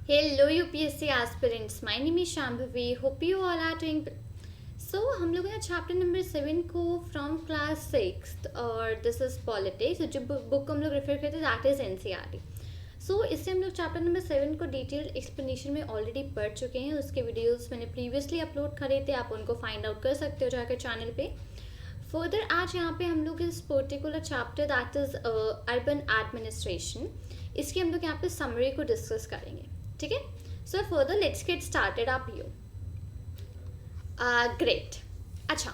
Hello UPSC aspirants, my name is Shambhavi. Hope you all are doing. So हम लोग हैं chapter number 7 को from class 6 और this is politics. जो book हम लोग रेफर करते हैं दैट इज एनसीईआरटी। सो इससे हम लोग चैप्टर नंबर 7 को डिटेल एक्सप्लेनेशन में ऑलरेडी पढ़ चुके हैं। उसके वीडियोस मैंने प्रीवियसली अपलोड करे थे, आप उनको फाइंड आउट कर सकते हो जाकर चैनल पे। फर्दर आज यहाँ पे हम लोग इस particular chapter that is urban administration, इसकी हम लोग यहाँ पे समरी को डिस्कस करेंगे। ठीक है, so further let's get started आप यू ग्रेट। अच्छा,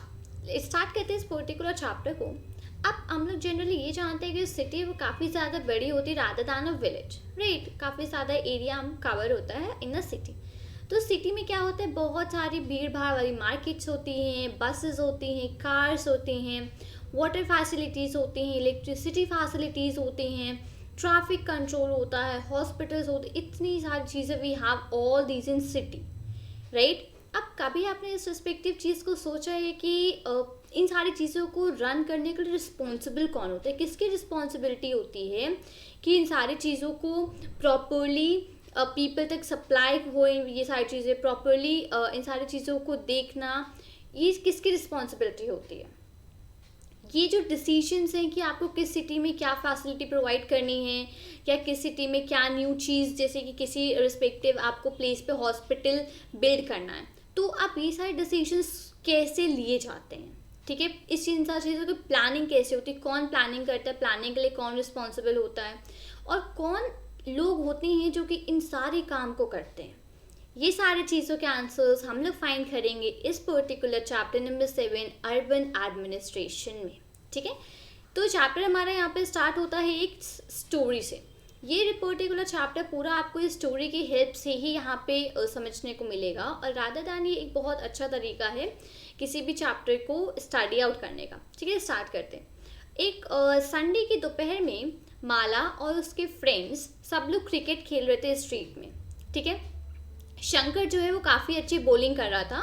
स्टार्ट करते हैं इस पर्टिकुलर चैप्टर को। अब हम लोग जनरली ये जानते हैं कि सिटी वो काफ़ी ज़्यादा बड़ी होती है rather than a village, right. काफ़ी ज़्यादा एरिया हम कवर होता है इन अ सिटी। तो सिटी में क्या होता है, बहुत सारी भीड़ भाड़ वाली मार्केट्स होती हैं, बसेस होती हैं, कार्स होती हैं, वाटर फैसिलिटीज़ होती हैं, इलेक्ट्रिसिटी फैसिलिटीज़ होती हैं, ट्रैफिक कंट्रोल होता है, हॉस्पिटल्स होते हैं, इतनी सारी चीज़ें we have all these in city, right. अब कभी आपने इस रिस्पेक्टिव चीज़ को सोचा है कि इन सारी चीज़ों को रन करने के लिए रिस्पॉन्सिबल कौन होता है, किसकी रिस्पॉन्सिबिलिटी होती है कि इन सारी चीज़ों को प्रॉपरली पीपल तक सप्लाई हो, ये सारी चीज़ें प्रॉपरली इन सारी चीज़ों को देखना, ये किसकी रिस्पॉन्सिबिलिटी होती है। ये जो डिसीजंस हैं कि आपको किस सिटी में क्या फैसिलिटी प्रोवाइड करनी है, या किस सिटी में क्या न्यू चीज़, जैसे कि किसी रिस्पेक्टिव आपको प्लेस पे हॉस्पिटल बिल्ड करना है, तो आप ये सारे डिसीजंस कैसे लिए जाते हैं। ठीक है, इन सारी चीज़ों की प्लानिंग कैसे होती है, कौन प्लानिंग करता है, प्लानिंग के लिए कौन रिस्पॉन्सिबल होता है, और कौन लोग होते हैं जो कि इन सारे काम को करते हैं। ये सारी चीज़ों के आंसर्स हम लोग फाइंड करेंगे इस particular chapter number 7 urban administration में। ठीक है, तो चैप्टर हमारा यहाँ पे स्टार्ट होता है एक स्टोरी से। ये पर्टिकुलर चैप्टर पूरा आपको इस स्टोरी की हेल्प से ही यहाँ पे समझने को मिलेगा, और रादर दैन ये एक बहुत अच्छा तरीका है किसी भी चैप्टर को स्टडी आउट करने का। ठीक है, स्टार्ट करते हैं। एक संडे की दोपहर में माला और उसके फ्रेंड्स सब लोग क्रिकेट खेल रहे थे स्ट्रीट में। ठीक है, शंकर जो है वो काफ़ी अच्छी बॉलिंग कर रहा था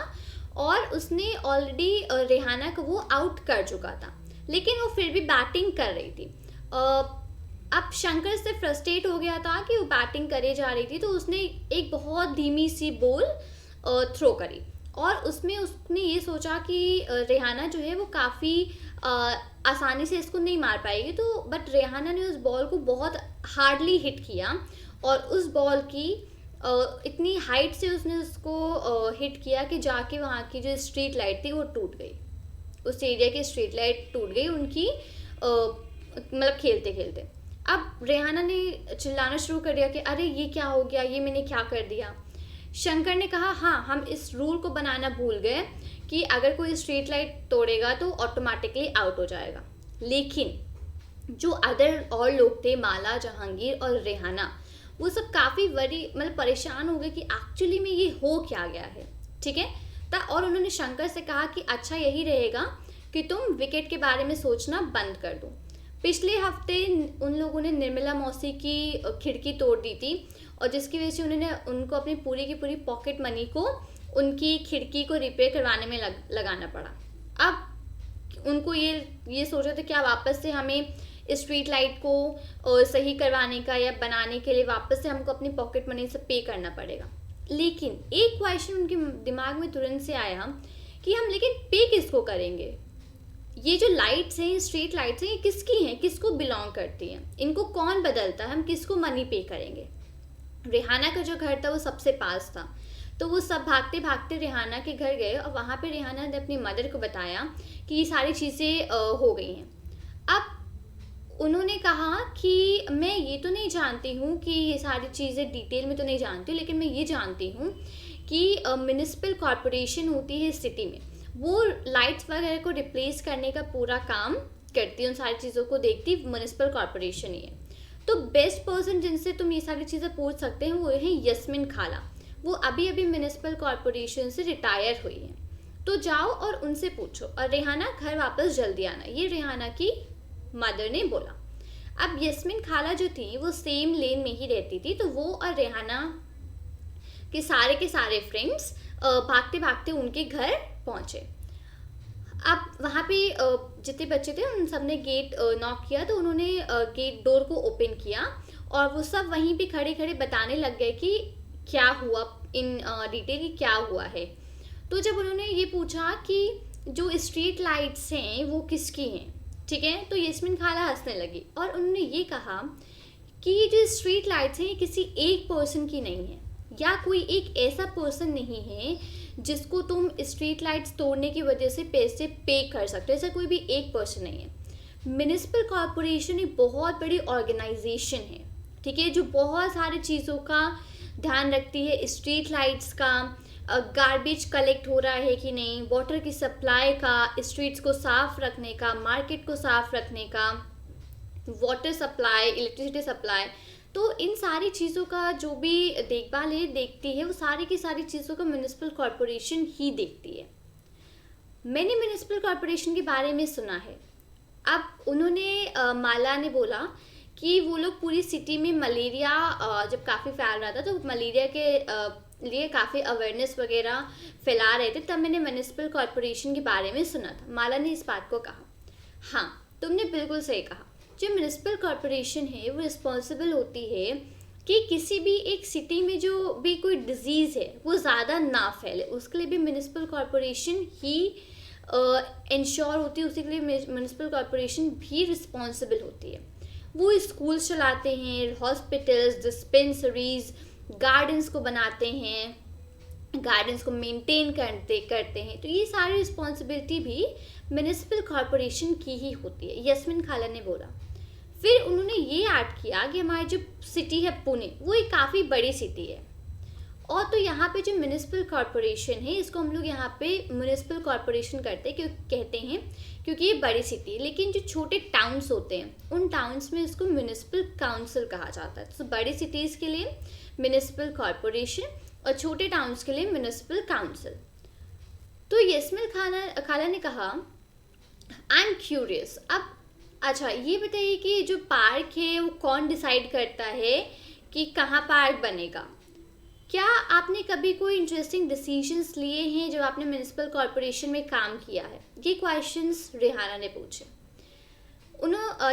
और उसने ऑलरेडी रेहाना को वो आउट कर चुका था, लेकिन वो फिर भी बैटिंग कर रही थी। अब शंकर से फ्रस्ट्रेट हो गया था कि वो बैटिंग करे जा रही थी, तो उसने एक बहुत धीमी सी बॉल थ्रो करी, और उसमें उसने ये सोचा कि रेहाना जो है वो काफ़ी आसानी से इसको नहीं मार पाएगी, तो बट रेहाना ने उस बॉल को बहुत हार्डली हिट किया, और उस बॉल की इतनी हाइट से उसने उसको हिट किया कि जाके वहाँ की जो स्ट्रीट लाइट थी वो टूट गई। उस एरिया की स्ट्रीट लाइट टूट गई उनकी, मतलब खेलते खेलते। अब रेहाना ने चिल्लाना शुरू कर दिया कि अरे ये क्या हो गया, ये मैंने क्या कर दिया। शंकर ने कहा हाँ, हम इस रूल को बनाना भूल गए कि अगर कोई स्ट्रीट लाइट तोड़ेगा तो ऑटोमेटिकली आउट हो जाएगा। लेकिन जो अदर और लोग थे, माला, जहांगीर और रेहाना, वो सब काफ़ी मतलब परेशान हो गए कि एक्चुअली में ये हो क्या गया है। ठीक है, और उन्होंने शंकर से कहा कि अच्छा यही रहेगा कि तुम विकेट के बारे में सोचना बंद कर दो। पिछले हफ्ते उन लोगों ने निर्मला मौसी की खिड़की तोड़ दी थी, और जिसकी वजह से उन्होंने उनको अपनी पूरी की पूरी पॉकेट मनी को उनकी खिड़की को रिपेयर करवाने में लगाना पड़ा। अब उनको ये सोचा था क्या वापस से हमें स्ट्रीट लाइट को सही करवाने का या बनाने के लिए वापस से हमको अपनी पॉकेट मनी से पे करना पड़ेगा। लेकिन एक क्वेश्चन उनके दिमाग में तुरंत से आया कि हम लेकिन पे किसको करेंगे, ये जो लाइट्स हैं, स्ट्रीट लाइट्स हैं, ये किसकी हैं, किसको बिलोंग करती हैं, इनको कौन बदलता है, हम किसको मनी पे करेंगे। रेहाना का जो घर था वो सबसे पास था, तो वो सब भागते भागते रेहाना के घर गए, और वहाँ पे रेहाना ने अपनी मदर को बताया कि ये सारी चीज़ें हो गई हैं। अब उन्होंने कहा कि मैं ये तो नहीं जानती हूँ कि ये सारी चीज़ें डिटेल में तो नहीं जानती, लेकिन मैं ये जानती हूँ कि म्युनिसिपल कॉरपोरेशन होती है सिटी में, वो लाइट्स वगैरह को रिप्लेस करने का पूरा काम करती है, उन सारी चीज़ों को देखती म्युनिसिपल कॉरपोरेशन ही है। तो बेस्ट पर्सन जिनसे तुम ये सारी चीज़ें पूछ सकते हैं वो है यस्मिन खाला। वो अभी अभी म्युनिसिपल कॉरपोरेशन से रिटायर हुई हैं, तो जाओ और उनसे पूछो, और रेहाना घर वापस जल्दी आना, ये रेहाना की मदर ने बोला। अब यस्मिन खाला जो थी वो सेम लेन में ही रहती थी, तो वो और रेहाना के सारे फ्रेंड्स भागते भागते उनके घर पहुंचे। अब वहाँ पे जितने बच्चे थे उन सब ने गेट नॉक किया, तो उन्होंने गेट डोर को ओपन किया, और वो सब वहीं पे खड़े खड़े बताने लग गए कि क्या हुआ इन डिटेल, कि क्या हुआ है। तो जब उन्होंने ये पूछा कि जो स्ट्रीट लाइट्स हैं वो किसकी हैं, ठीक है, तो यस्मिन खाला हंसने लगी और उन्होंने ये कहा कि ये जो स्ट्रीट लाइट्स हैं ये किसी एक पर्सन की नहीं है, या कोई एक ऐसा पर्सन नहीं है जिसको तुम स्ट्रीट लाइट्स तोड़ने की वजह से पैसे पे कर सकते हो, ऐसा कोई भी एक पर्सन नहीं है। म्युनिसिपल कॉरपोरेशन एक बहुत बड़ी ऑर्गेनाइजेशन है, ठीक है, जो बहुत सारी चीज़ों का ध्यान रखती है, स्ट्रीट लाइट्स का, गार्बेज कलेक्ट हो रहा है कि नहीं, वाटर की सप्लाई का, स्ट्रीट्स को साफ रखने का, मार्केट को साफ रखने का, वाटर सप्लाई, इलेक्ट्रिसिटी सप्लाई। तो इन सारी चीज़ों का जो भी देखभाल है देखती है, वो सारी की सारी चीज़ों का म्युनिसिपल कॉरपोरेशन ही देखती है। मैंने म्युनिसिपल कॉरपोरेशन के बारे में सुना है। अब उन्होंने माला ने बोला कि वो लोग पूरी सिटी में मलेरिया जब काफ़ी फैल रहा था तो मलेरिया के लिए काफ़ी अवेयरनेस वगैरह फैला रहे थे, तब मैंने म्युनिसिपल कॉरपोरेशन के बारे में सुना था। माला ने इस बात को कहा। हाँ, तुमने बिल्कुल सही कहा। जो म्युनिसिपल कॉरपोरेशन है वो रिस्पॉन्सिबल होती है कि किसी भी एक सिटी में जो भी कोई डिजीज़ है वो ज़्यादा ना फैले, उसके लिए भी म्युनिसिपल कॉरपोरेशन ही इंश्योर होती है, उसी के लिए म्युनिसिपल कॉरपोरेशन भी रिस्पॉन्सिबल होती है। वो स्कूल्स चलाते हैं, हॉस्पिटल्स, डिस्पेंसरीज, गार्डन्स को बनाते हैं, गार्डन्स को मेंटेन करते हैं। तो ये सारी रिस्पॉन्सिबिलिटी भी म्युनिसिपल कॉरपोरेशन की ही होती है, यस्मिन खाला ने बोला। फिर उन्होंने ये ऐड किया कि हमारी जो सिटी है पुणे, वो एक काफ़ी बड़ी सिटी है, और तो यहाँ पे जो म्युनिसिपल कॉरपोरेशन है इसको हम लोग यहाँ पे म्युनिसिपल कॉरपोरेशन कहते हैं क्योंकि ये बड़ी सिटी है। लेकिन जो छोटे टाउन्स होते हैं उन टाउन्स में इसको म्युनिसिपल काउंसिल कहा जाता है। तो बड़ी सिटीज़ के लिए म्युनिसिपल कॉरपोरेशन और छोटे टाउन्स के लिए म्युनिसिपल काउंसिल। तो यस्मिन खाला ने कहा, आई एम क्यूरियस, अब अच्छा ये बताइए कि जो पार्क है वो कौन डिसाइड करता है कि कहाँ पार्क बनेगा? क्या आपने कभी कोई इंटरेस्टिंग डिसीजंस लिए हैं जब आपने म्युनिसिपल कॉरपोरेशन में काम किया है? ये क्वेश्चंस रेहाना ने पूछे।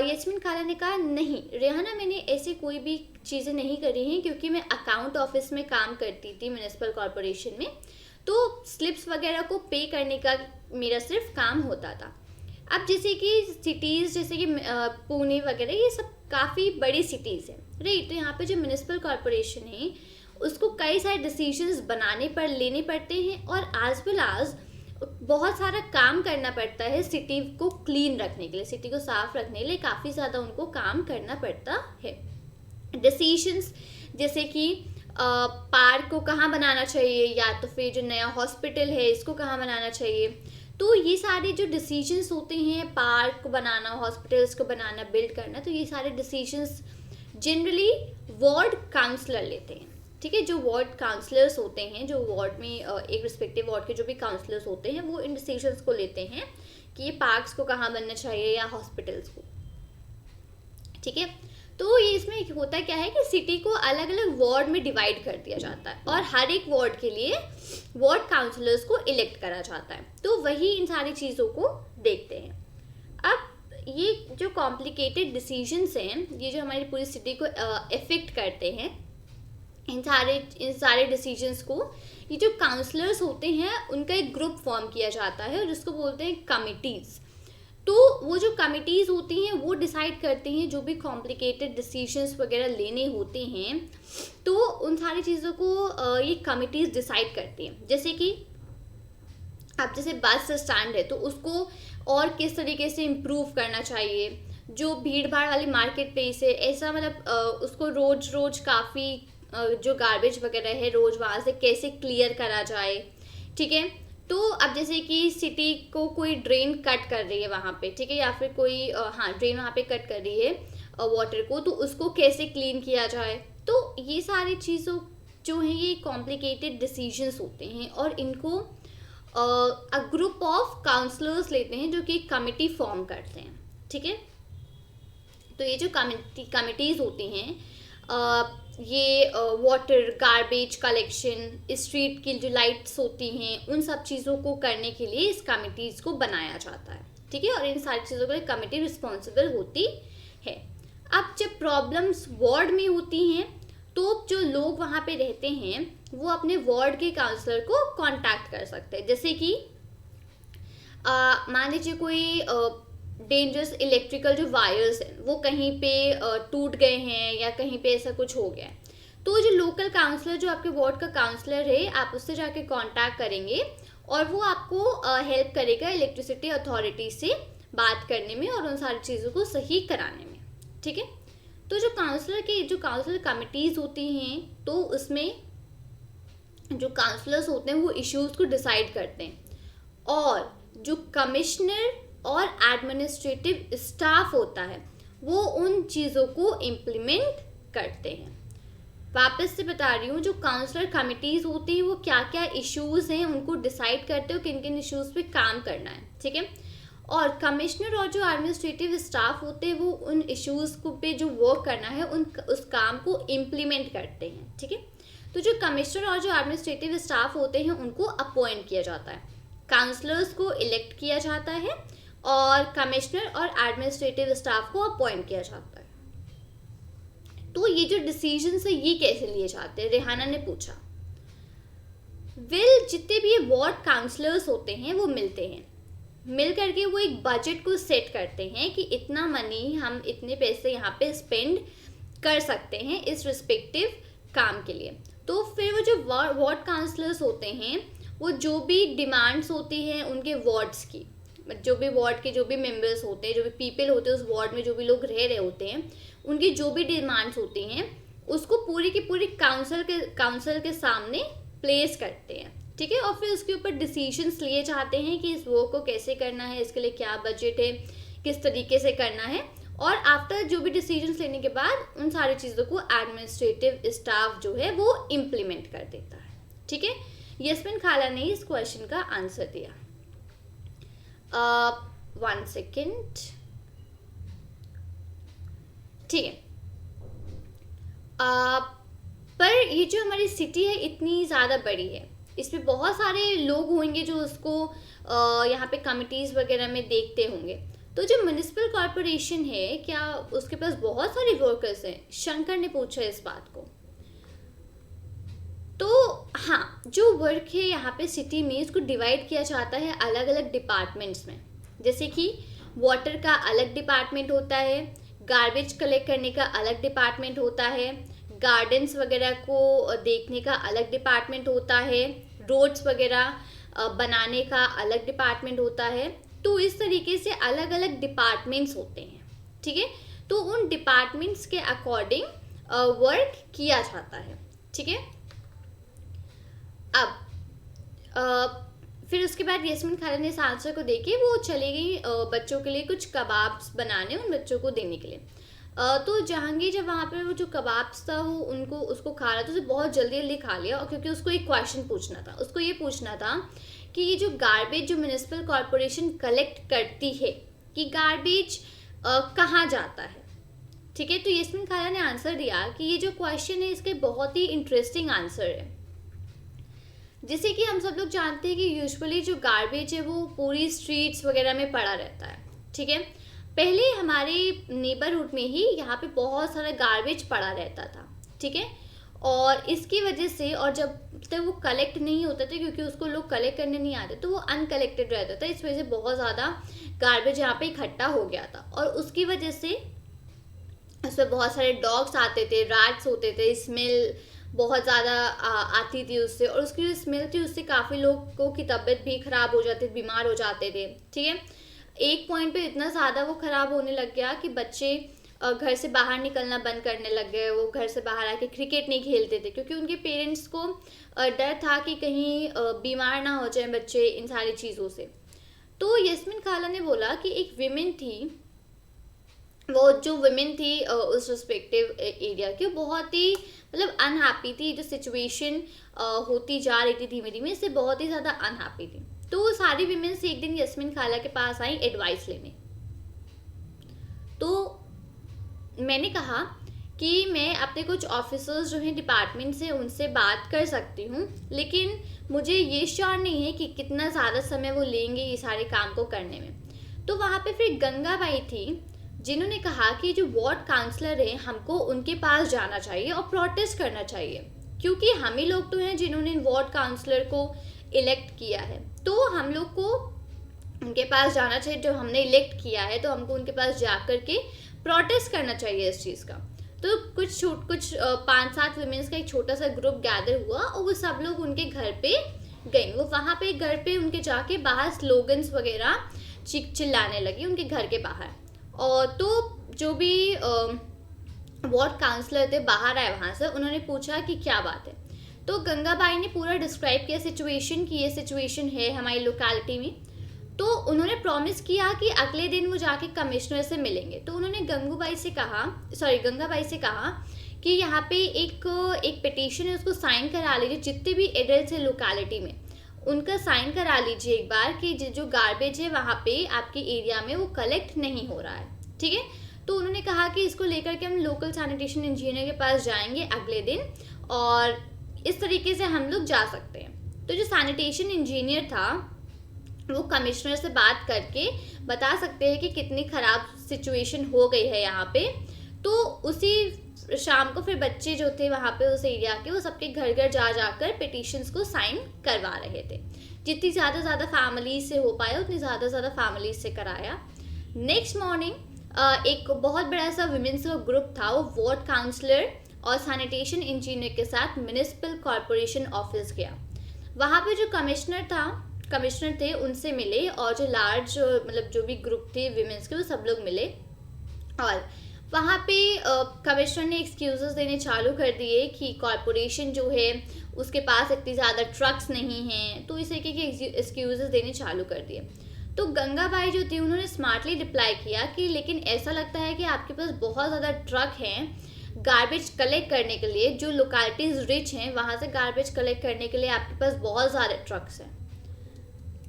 यस्मिन खाला ने कहा, नहीं रेहाना, मैंने ऐसे कोई भी चीज़ें नहीं करी हैं क्योंकि मैं अकाउंट ऑफिस में काम करती थी म्युनिसिपल कॉरपोरेशन में, तो स्लिप्स वगैरह को पे करने का मेरा सिर्फ काम होता था। अब जैसे कि सिटीज़ जैसे कि पुणे वगैरह ये सब काफ़ी बड़ी सिटीज़ है, राइट, तो यहाँ पे जो म्युनिसिपल कॉरपोरेशन है उसको कई सारे डिसीजंस लेने पड़ते हैं और एज वेल एज बहुत सारा काम करना पड़ता है सिटी को क्लीन रखने के लिए, सिटी को साफ रखने के लिए काफ़ी ज़्यादा उनको काम करना पड़ता है। डिसीजंस जैसे कि पार्क को कहाँ बनाना चाहिए, या तो फिर जो नया हॉस्पिटल है इसको कहाँ बनाना चाहिए, तो ये सारे जो डिसीजंस होते हैं, पार्क को बनाना, हॉस्पिटल्स को बनाना, बिल्ड करना, तो ये सारे डिसीजंस जनरली वार्ड काउंसलर लेते हैं, ठीक है। जो वार्ड काउंसलर्स होते हैं, जो वार्ड में एक रिस्पेक्टिव वार्ड के जो भी काउंसलर्स होते हैं वो इन डिसीजंस को लेते हैं कि ये पार्क्स को कहाँ बनना चाहिए या हॉस्पिटल्स को, ठीक है। तो ये इसमें होता क्या है कि सिटी को अलग अलग वार्ड में डिवाइड कर दिया जाता है और हर एक वार्ड के लिए वार्ड काउंसलर्स को इलेक्ट करा जाता है, तो वही इन सारी चीज़ों को देखते हैं। अब ये जो कॉम्प्लिकेटेड डिसीजंस हैं, ये जो हमारी पूरी सिटी को इफेक्ट करते हैं, इन सारे डिसीजंस को ये जो काउंसलर्स होते हैं उनका एक ग्रुप फॉर्म किया जाता है और जिसको बोलते हैं कमिटीज़। तो वो जो कमिटीज़ होती हैं वो डिसाइड करते हैं जो भी कॉम्प्लिकेटेड डिसीजंस वगैरह लेने होते हैं, तो उन सारी चीज़ों को ये कमिटीज़ डिसाइड करती हैं। जैसे कि अब जैसे बस स्टैंड है तो उसको और किस तरीके से इम्प्रूव करना चाहिए, जो भीड़ भाड़ वाली मार्केट प्लेस है ऐसा मतलब उसको रोज़ काफ़ी जो गार्बेज वगैरह है रोज़ वहाँ से कैसे क्लियर करा जाए, ठीक है। तो अब जैसे कि सिटी को कोई ड्रेन कट कर रही है वहाँ पे, ठीक है, या फिर कोई ड्रेन वहाँ पे कट कर रही है वाटर को, तो उसको कैसे क्लीन किया जाए। तो ये सारी चीज़ों जो हैं ये कॉम्प्लिकेटेड डिसीजंस होते हैं और इनको अ ग्रुप ऑफ काउंसलर्स लेते हैं जो कि कमिटी फॉर्म करते हैं, ठीक है। तो ये जो कमिटीज़ होती हैं ये वाटर, गार्बेज कलेक्शन, स्ट्रीट की जो लाइट्स होती हैं उन सब चीज़ों को करने के लिए इस कमिटीज़ को बनाया जाता है, ठीक है, और इन सारी चीज़ों के लिए कमिटी रिस्पॉन्सिबल होती है। अब जब प्रॉब्लम्स वार्ड में होती हैं तो जो लोग वहाँ पे रहते हैं वो अपने वार्ड के काउंसलर को कांटेक्ट कर सकते हैं। जैसे कि मान लीजिए कोई डेंजरस इलेक्ट्रिकल जो वायर्स हैं वो कहीं पे टूट गए हैं या कहीं पे ऐसा कुछ हो गया है, तो जो लोकल काउंसलर, जो आपके वार्ड का काउंसलर है, आप उससे जाके कांटेक्ट करेंगे और वो आपको हेल्प करेगा इलेक्ट्रिसिटी अथॉरिटी से बात करने में और उन सारी चीज़ों को सही कराने में। ठीक है, तो जो काउंसलर कमिटीज़ होती हैं, तो उसमें जो काउंसलर्स होते हैं वो इश्यूज़ को डिसाइड करते हैं और जो कमिश्नर और एडमिनिस्ट्रेटिव स्टाफ होता है वो उन चीज़ों को इम्प्लीमेंट करते हैं। वापस से बता रही हूँ, जो काउंसलर कमिटीज़ होती हैं वो क्या क्या इश्यूज़ हैं उनको डिसाइड करते हो किन किन इश्यूज़ पे काम करना है। ठीक है, और कमिश्नर और जो एडमिनिस्ट्रेटिव स्टाफ होते हैं वो उन इश्यूज़ को पे जो वर्क करना है उस काम को इम्प्लीमेंट करते हैं। ठीक है, तो जो कमिश्नर और जो एडमिनिस्ट्रेटिव स्टाफ होते हैं उनको अपॉइंट किया जाता है, काउंसलर्स को इलेक्ट किया जाता है और कमिश्नर और एडमिनिस्ट्रेटिव स्टाफ को अपॉइंट किया जाता है। तो ये जो डिसीजन है ये कैसे लिए जाते हैं, रेहाना ने पूछा। जितने भी ये वार्ड काउंसलर्स होते हैं वो मिलते हैं, मिल करके वो एक बजट को सेट करते हैं कि इतना मनी, हम इतने पैसे यहाँ पे स्पेंड कर सकते हैं इस रिस्पेक्टिव काम के लिए। तो फिर वो जो वार्ड काउंसलर्स होते हैं वो जो भी डिमांड्स होती हैं उनके वार्ड्स की, जो भी वार्ड के जो भी मेंबर्स होते हैं, जो भी पीपल होते हैं उस वार्ड में, जो भी लोग रह रहे होते हैं, उनकी जो भी डिमांड्स होती हैं उसको पूरी की पूरी काउंसिल के सामने प्लेस करते हैं। ठीक है, और फिर उसके ऊपर डिसीजंस लिए जाते हैं कि इस वर्क को कैसे करना है, इसके लिए क्या बजट है, किस तरीके से करना है, और आफ्टर जो भी डिसीजंस लेने के बाद उन सारी चीज़ों को एडमिनिस्ट्रेटिव स्टाफ जो है वो इम्प्लीमेंट कर देता है। ठीक है, यस्मिन खाला ने इस क्वेश्चन का आंसर दिया। 1 सेकेंड। ठीक है, पर ये जो हमारी सिटी है इतनी ज़्यादा बड़ी है, इसमें बहुत सारे लोग होंगे जो उसको यहाँ पे कमिटीज़ वगैरह में देखते होंगे। तो जो म्युनिसिपल कॉरपोरेशन है, क्या उसके पास बहुत सारे वर्कर्स हैं? शंकर ने पूछा इस बात को। तो हाँ, जो वर्क है यहाँ पे सिटी में इसको डिवाइड किया जाता है अलग अलग डिपार्टमेंट्स में। जैसे कि वाटर का अलग डिपार्टमेंट होता है, गार्बेज कलेक्ट करने का अलग डिपार्टमेंट होता है, गार्डन्स वगैरह को देखने का अलग डिपार्टमेंट होता है, रोड्स वगैरह बनाने का अलग डिपार्टमेंट होता है। तो इस तरीके से अलग अलग डिपार्टमेंट्स होते हैं। ठीक है, तो उन डिपार्टमेंट्स के अकॉर्डिंग वर्क किया जाता है। ठीक है, अब फिर उसके बाद यस्मिन खाला ने इस आंसर को देके वो चली गई बच्चों के लिए कुछ कबाब्स बनाने, उन बच्चों को देने के लिए। तो जहांगीर जब वहाँ पे वो जो कबाब्स था वो उसको खा रहा था, तो उसे बहुत जल्दी जल्दी खा लिया, और क्योंकि उसको एक क्वेश्चन पूछना था। उसको ये पूछना था कि ये जो गार्बेज जो म्युनिसिपल कॉरपोरेशन कलेक्ट करती है, कि गार्बेज कहाँ जाता है। ठीक है, तो यस्मिन खाला ने आंसर दिया कि ये जो क्वेश्चन है इसके बहुत ही इंटरेस्टिंग आंसर है। जैसे कि हम सब लोग जानते हैं कि यूजुअली जो गार्बेज है वो पूरी स्ट्रीट्स वगैरह में पड़ा रहता है। ठीक है, पहले हमारे नेबरहुड में ही यहाँ पे बहुत सारा गार्बेज पड़ा रहता था। ठीक है, और इसकी वजह से, और जब तक वो कलेक्ट नहीं होता था, क्योंकि उसको लोग कलेक्ट करने नहीं आते, तो वो अनकलेक्टेड रहता था। इस वजह से बहुत ज़्यादा गार्बेज यहाँ पे इकट्ठा हो गया था, और उसकी वजह से उसमें बहुत सारे डॉग्स आते थे, रैट्स होते थे, स्मेल बहुत ज़्यादा आती थी उससे, और उसकी जो स्मेल थी उससे काफ़ी लोगों की तबीयत भी ख़राब हो जाती, बीमार हो जाते थे। ठीक है, एक पॉइंट पे इतना ज़्यादा वो ख़राब होने लग गया कि बच्चे घर से बाहर निकलना बंद करने लग गए। वो घर से बाहर आके क्रिकेट नहीं खेलते थे, क्योंकि उनके पेरेंट्स को डर था कि कहीं बीमार ना हो जाए बच्चे इन सारी चीज़ों से। तो यस्मिन खाला ने बोला कि एक विमेन थी, वो जो वुमेन थी उस रिस्पेक्टिव एरिया की, बहुत ही मतलब अनहैप्पी थी। जो सिचुएशन होती जा रही थी धीमे धीमे, इससे बहुत ही ज़्यादा अनहैप्पी थी। तो वो सारी विमेन से एक दिन यस्मिन खाला के पास आई एडवाइस लेने। तो मैंने कहा कि मैं अपने कुछ ऑफिसर्स जो हैं डिपार्टमेंट से, उनसे बात कर सकती हूँ, लेकिन मुझे ये श्योर नहीं है कि कितना ज़्यादा समय वो लेंगे ये सारे काम को करने में। तो वहाँ पे फिर गंगा बाई थी, जिन्होंने कहा कि जो वार्ड काउंसलर हैं हमको उनके पास जाना चाहिए और प्रोटेस्ट करना चाहिए, क्योंकि हम ही लोग तो हैं जिन्होंने वार्ड काउंसलर को इलेक्ट किया है, तो हम लोग को उनके पास जाना चाहिए। जो हमने इलेक्ट किया है तो हमको उनके पास जा कर के प्रोटेस्ट करना चाहिए इस चीज़ का। तो कुछ 5-7 वुमेन्स का एक छोटा सा ग्रुप गैदर हुआ और वो सब लोग उनके घर पे गई। वो वहाँ पे घर पे उनके जाके बाहर स्लोगन्स वगैरह चिल्लाने लगी उनके घर के बाहर। और तो जो भी वार्ड काउंसलर थे बाहर आए वहाँ से, उन्होंने पूछा कि क्या बात है। तो गंगाबाई ने पूरा डिस्क्राइब किया सिचुएशन कि ये सिचुएशन है हमारी लोकेलिटी में। तो उन्होंने प्रॉमिस किया कि अगले दिन वो जाके कमिश्नर से मिलेंगे। तो उन्होंने गंगाबाई से कहा कि यहाँ पे एक पिटीशन है, उसको साइन करा लीजिए, जितने भी एडल्ट्स हैं लोकेलिटी में उनका साइन करा लीजिए एक बार कि जो गार्बेज है वहाँ पे आपके एरिया में वो कलेक्ट नहीं हो रहा है, ठीक है। तो उन्होंने कहा कि इसको लेकर के हम लोकल सैनिटेशन इंजीनियर के पास जाएंगे अगले दिन और इस तरीके से हम लोग जा सकते हैं। तो जो सैनिटेशन इंजीनियर था वो कमिश्नर से बात करके बता सकते हैं कि कितनी ख़राब सिचुएशन हो गई है यहाँ पे। तो उसी शाम को फिर बच्चे जो थे वहाँ पे उस एरिया के, वो सबके घर घर जाकर पिटीशंस को साइन करवा रहे थे। जितनी ज़्यादा फैमिली से हो पाया उतनी ज़्यादा फैमिली से कराया। नेक्स्ट मॉर्निंग एक बहुत बड़ा सा वुमेन्स का ग्रुप था, वो वार्ड काउंसलर और सैनिटेशन इंजीनियर के साथ म्युनिसिपल कॉरपोरेशन ऑफिस गया। वहाँ पे जो कमिश्नर थे उनसे मिले और जो लार्ज मतलब जो भी ग्रुप थे विमेंस के वो सब लोग मिले। और वहाँ पे कमिश्नर ने एक्सक्यूज़ेस देने चालू कर दिए कि कॉरपोरेशन जो है उसके पास इतनी ज़्यादा ट्रक्स नहीं हैं, तो इस तरीके के एक्सक्यूज़ेस देने चालू कर दिए। तो गंगाबाई जो थी उन्होंने स्मार्टली रिप्लाई किया कि लेकिन ऐसा लगता है कि आपके पास बहुत ज़्यादा ट्रक हैं गार्बेज कलेक्ट करने के लिए, जो लोकेलिटीज़ रिच हैं वहाँ से गार्बेज कलेक्ट करने के लिए आपके पास बहुत ज़्यादा ट्रक्स हैं।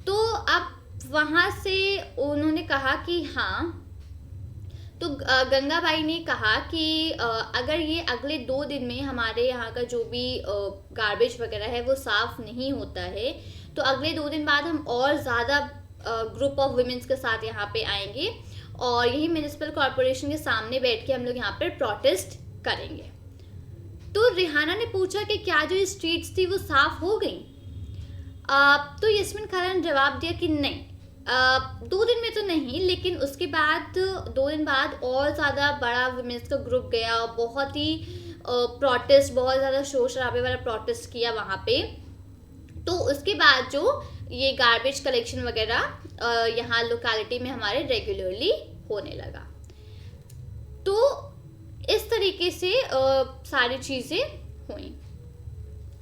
तो अब वहाँ से उन्होंने कहा कि हाँ, तो गंगाबाई ने कहा कि अगर ये अगले 2 दिन में हमारे यहाँ का जो भी गार्बेज वगैरह है वो साफ़ नहीं होता है तो अगले 2 दिन बाद हम और ज़्यादा ग्रुप ऑफ वुमेन्स के साथ यहाँ पे आएंगे और यही म्युनिसिपल कॉरपोरेशन के सामने बैठ के हम लोग यहाँ पर प्रोटेस्ट करेंगे। तो रिहाना ने पूछा कि क्या जो स्ट्रीट्स थी वो साफ़ हो गई? तो यस्मिन खाला ने जवाब दिया कि नहीं, 2 दिन में तो नहीं, लेकिन उसके बाद 2 दिन बाद और ज़्यादा बड़ा वुमेन्स का ग्रुप गया और बहुत ही प्रोटेस्ट, बहुत ज़्यादा शोर शराबे वाला प्रोटेस्ट किया वहाँ पे। तो उसके बाद जो ये गार्बेज कलेक्शन वगैरह यहाँ लोकेलिटी में हमारे रेगुलरली होने लगा। तो इस तरीके से सारी चीज़ें हुई।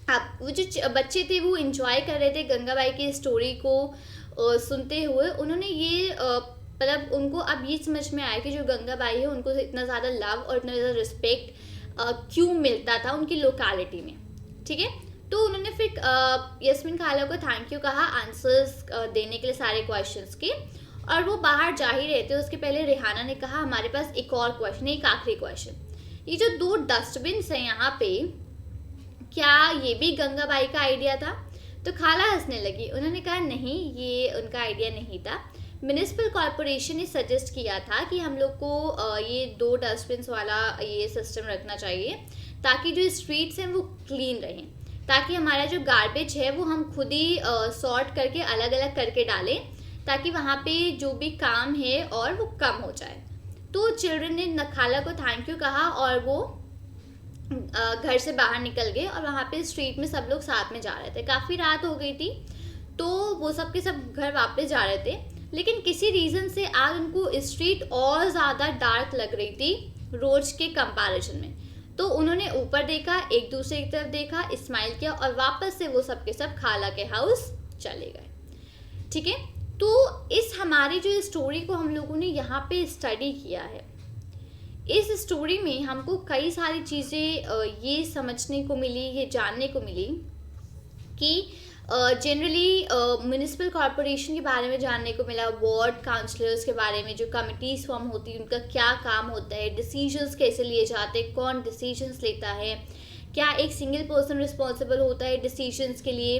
अब वो जो बच्चे थे वो एंजॉय कर रहे थे गंगाबाई की स्टोरी को सुनते हुए। उन्होंने ये मतलब उनको अब ये समझ में आया कि जो गंगाबाई है उनको इतना ज़्यादा लव और इतना ज़्यादा रिस्पेक्ट क्यों मिलता था उनकी लोकेलिटी में, ठीक है। तो उन्होंने फिर यस्मिन खाला को थैंक यू कहा आंसर्स देने के लिए सारे क्वेश्चंस के, और वो बाहर जा ही रहे थे उसके पहले रिहाना ने कहा हमारे पास एक और क्वेश्चन है, एक आखिरी क्वेश्चन, ये जो 2 डस्टबिन्स हैं यहाँ पे क्या ये भी गंगाबाई का आइडिया था? तो खाला हंसने लगी। उन्होंने कहा नहीं, ये उनका आइडिया नहीं था, म्युनिसिपल कॉरपोरेशन ने सजेस्ट किया था कि हम लोग को ये 2 डस्टबिन्स वाला ये सिस्टम रखना चाहिए ताकि जो स्ट्रीट्स हैं वो क्लीन रहें, ताकि हमारा जो गार्बेज है वो हम खुद ही सॉर्ट करके अलग अलग करके डालें ताकि वहाँ पे जो भी काम है और वो कम हो जाए। तो चिल्ड्रन ने खाला को थैंक यू कहा और वो घर से बाहर निकल गए और वहाँ पे स्ट्रीट में सब लोग साथ में जा रहे थे। काफ़ी रात हो गई थी तो वो सब के सब घर वापस जा रहे थे, लेकिन किसी रीज़न से आज उनको स्ट्रीट और ज़्यादा डार्क लग रही थी रोज के कंपैरिजन में। तो उन्होंने ऊपर देखा, एक दूसरे की तरफ देखा, स्माइल किया और वापस से वो सब के सब खाला के हाउस चले गए, ठीक है। तो इस हमारी जो स्टोरी को हम लोगों ने यहाँ पे स्टडी किया है, इस स्टोरी में हमको कई सारी चीज़ें ये समझने को मिली, ये जानने को मिली कि जनरली म्युनिसिपल कॉरपोरेशन के बारे में जानने को मिला, वार्ड काउंसलर्स के बारे में, जो कमिटीज़ फॉर्म होती है उनका क्या काम होता है, डिसीजंस कैसे लिए जाते हैं, कौन डिसीजंस लेता है, क्या एक सिंगल पर्सन रिस्पॉन्सिबल होता है डिसीजंस के लिए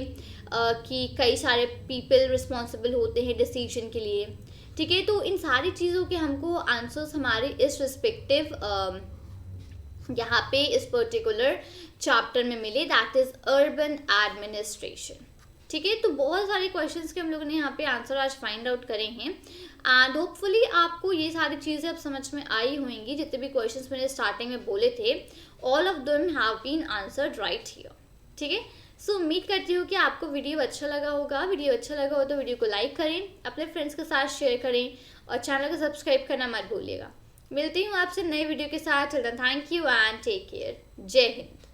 कि कई सारे पीपल रिस्पॉन्सिबल होते हैं डिसीजन के लिए, ठीक है, तो इन सारी चीज़ों के हमको आंसर्स हमारे इस रिस्पेक्टिव यहाँ पे इस पर्टिकुलर चैप्टर में मिले, दैट इज अर्बन एडमिनिस्ट्रेशन। ठीक है, तो बहुत सारे क्वेश्चंस के हम लोगों ने यहाँ पे आंसर आज फाइंड आउट करे हैं एंड होपफुली आपको ये सारी चीज़ें अब समझ में आई होंगी। जितने भी क्वेश्चंस मैंने स्टार्टिंग में बोले थे, all of them have been answered right here. ठीक है, सो उम्मीद करती हूँ कि आपको वीडियो अच्छा लगा होगा। वीडियो अच्छा लगा हो तो वीडियो को लाइक करें, अपने फ्रेंड्स के साथ शेयर करें और चैनल को सब्सक्राइब करना मत भूलिएगा। मिलती हूँ आपसे नए वीडियो के साथ। Thank you and take care. जय हिंद।